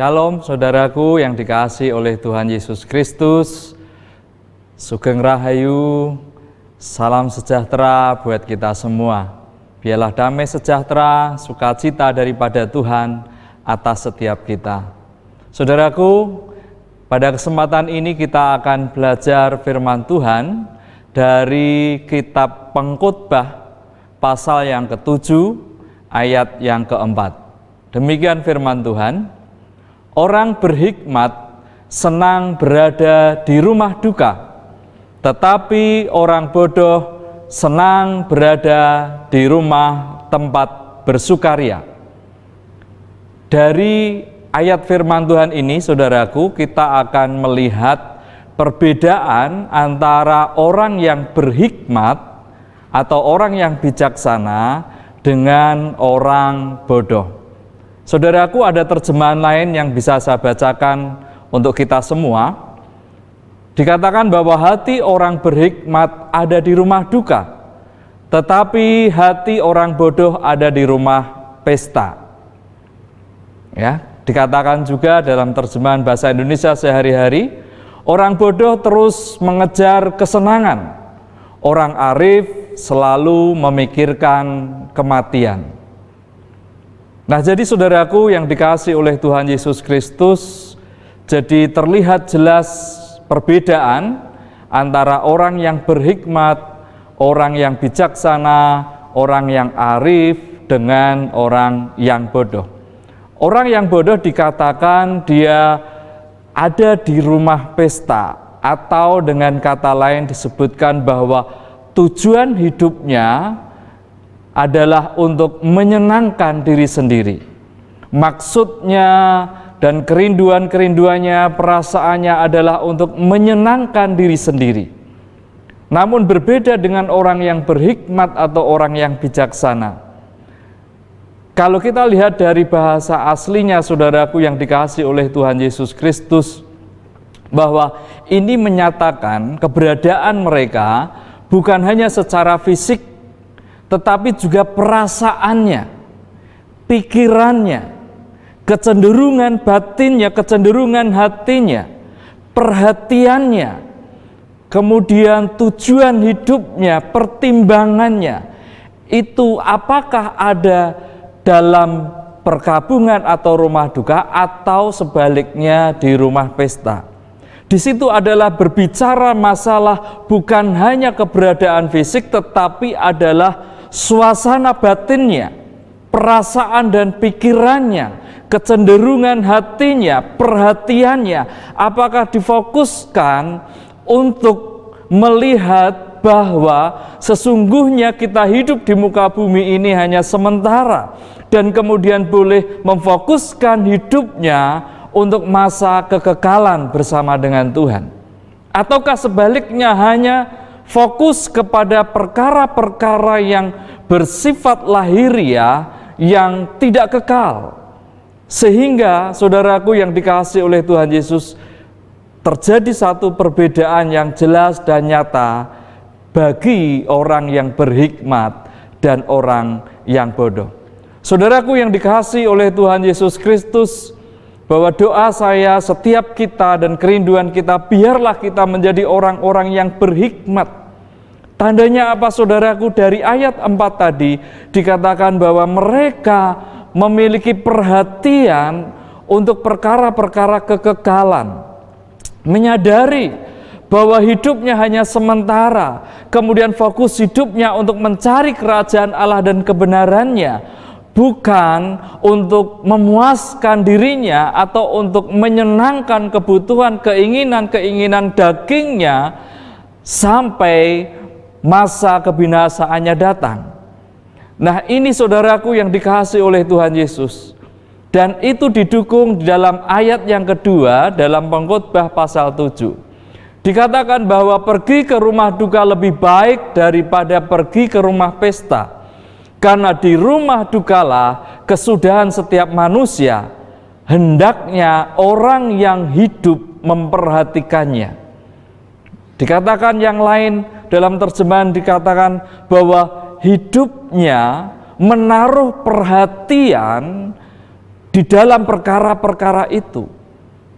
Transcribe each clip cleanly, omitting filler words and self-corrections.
Shalom saudaraku yang dikasihi oleh Tuhan Yesus Kristus. Sugeng Rahayu, salam sejahtera buat kita semua. Biarlah damai sejahtera, sukacita daripada Tuhan atas setiap kita. Saudaraku, pada kesempatan ini kita akan belajar firman Tuhan dari kitab Pengkhotbah pasal yang ke-7 ayat yang ke-4. Demikian firman Tuhan. Orang berhikmat senang berada di rumah duka, tetapi orang bodoh senang berada di rumah tempat bersukaria. Dari ayat firman Tuhan ini, saudaraku, kita akan melihat perbedaan antara orang yang berhikmat atau orang yang bijaksana dengan orang bodoh. Saudaraku, ada terjemahan lain yang bisa saya bacakan untuk kita semua. Dikatakan bahwa hati orang berhikmat ada di rumah duka, tetapi hati orang bodoh ada di rumah pesta. Ya, dikatakan juga dalam terjemahan bahasa Indonesia sehari-hari, orang bodoh terus mengejar kesenangan, orang arif selalu memikirkan kematian. Nah, jadi saudaraku yang dikasihi oleh Tuhan Yesus Kristus, jadi terlihat jelas perbedaan antara orang yang berhikmat, orang yang bijaksana, orang yang arif dengan orang yang bodoh. Orang yang bodoh dikatakan dia ada di rumah pesta, atau dengan kata lain disebutkan bahwa tujuan hidupnya adalah untuk menyenangkan diri sendiri. Maksudnya dan kerinduannya, perasaannya adalah untuk menyenangkan diri sendiri. Namun berbeda dengan orang yang berhikmat atau orang yang bijaksana. Kalau kita lihat dari bahasa aslinya, saudaraku yang dikasihi oleh Tuhan Yesus Kristus, bahwa ini menyatakan keberadaan mereka bukan hanya secara fisik, tetapi juga perasaannya, pikirannya, kecenderungan batinnya, kecenderungan hatinya, perhatiannya, kemudian tujuan hidupnya, pertimbangannya, itu apakah ada dalam perkabungan atau rumah duka atau sebaliknya di rumah pesta. Di situ adalah berbicara masalah bukan hanya keberadaan fisik, tetapi adalah suasana batinnya, perasaan dan pikirannya, kecenderungan hatinya, perhatiannya, apakah difokuskan untuk melihat bahwa sesungguhnya kita hidup di muka bumi ini hanya sementara, dan kemudian boleh memfokuskan hidupnya untuk masa kekekalan bersama dengan Tuhan, ataukah sebaliknya hanya fokus kepada perkara-perkara yang bersifat lahiriah yang tidak kekal. Sehingga saudaraku yang dikasihi oleh Tuhan Yesus, terjadi satu perbedaan yang jelas dan nyata bagi orang yang berhikmat dan orang yang bodoh. Saudaraku yang dikasihi oleh Tuhan Yesus Kristus, bahwa doa saya, setiap kita dan kerinduan kita, biarlah kita menjadi orang-orang yang berhikmat. Tandanya apa, saudaraku? Dari ayat 4 tadi dikatakan bahwa mereka memiliki perhatian untuk perkara-perkara kekekalan, menyadari bahwa hidupnya hanya sementara, kemudian fokus hidupnya untuk mencari kerajaan Allah dan kebenarannya, bukan untuk memuaskan dirinya atau untuk menyenangkan kebutuhan, keinginan dagingnya sampai masa kebinasaannya datang. Nah, ini saudaraku yang dikasihi oleh Tuhan Yesus, dan itu didukung di dalam ayat yang kedua dalam Pengkhotbah pasal 7. Dikatakan bahwa pergi ke rumah duka lebih baik daripada pergi ke rumah pesta, karena di rumah dukalah kesudahan setiap manusia, hendaknya orang yang hidup memperhatikannya. Dikatakan yang lain, dalam terjemahan dikatakan bahwa hidupnya menaruh perhatian di dalam perkara-perkara itu,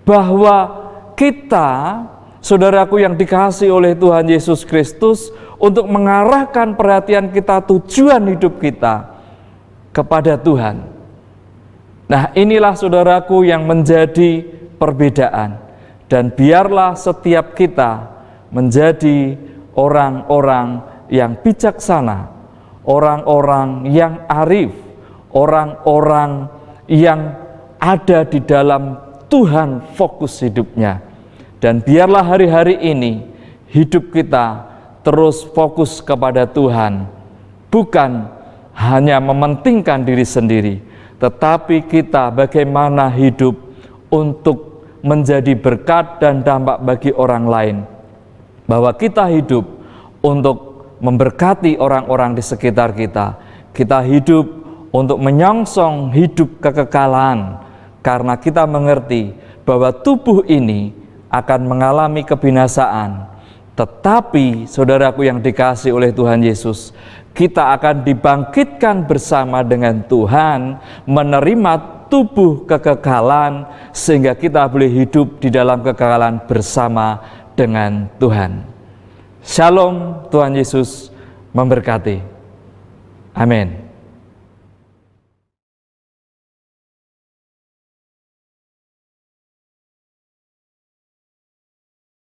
bahwa kita, saudaraku yang dikasihi oleh Tuhan Yesus Kristus, untuk mengarahkan perhatian kita, tujuan hidup kita kepada Tuhan. Nah, inilah saudaraku yang menjadi perbedaan, dan biarlah setiap kita menjadi orang-orang yang bijaksana, orang-orang yang arif, orang-orang yang ada di dalam Tuhan fokus hidupnya. Dan biarlah hari-hari ini hidup kita terus fokus kepada Tuhan, bukan hanya mementingkan diri sendiri, tetapi kita bagaimana hidup untuk menjadi berkat dan dampak bagi orang lain, bahwa kita hidup untuk memberkati orang-orang di sekitar kita. Kita hidup untuk menyongsong hidup kekekalan, karena kita mengerti bahwa tubuh ini akan mengalami kebinasaan. Tetapi saudaraku yang dikasihi oleh Tuhan Yesus, kita akan dibangkitkan bersama dengan Tuhan, menerima tubuh kekekalan, sehingga kita boleh hidup di dalam kekekalan bersama dengan Tuhan. Shalom, Tuhan Yesus memberkati. Amin.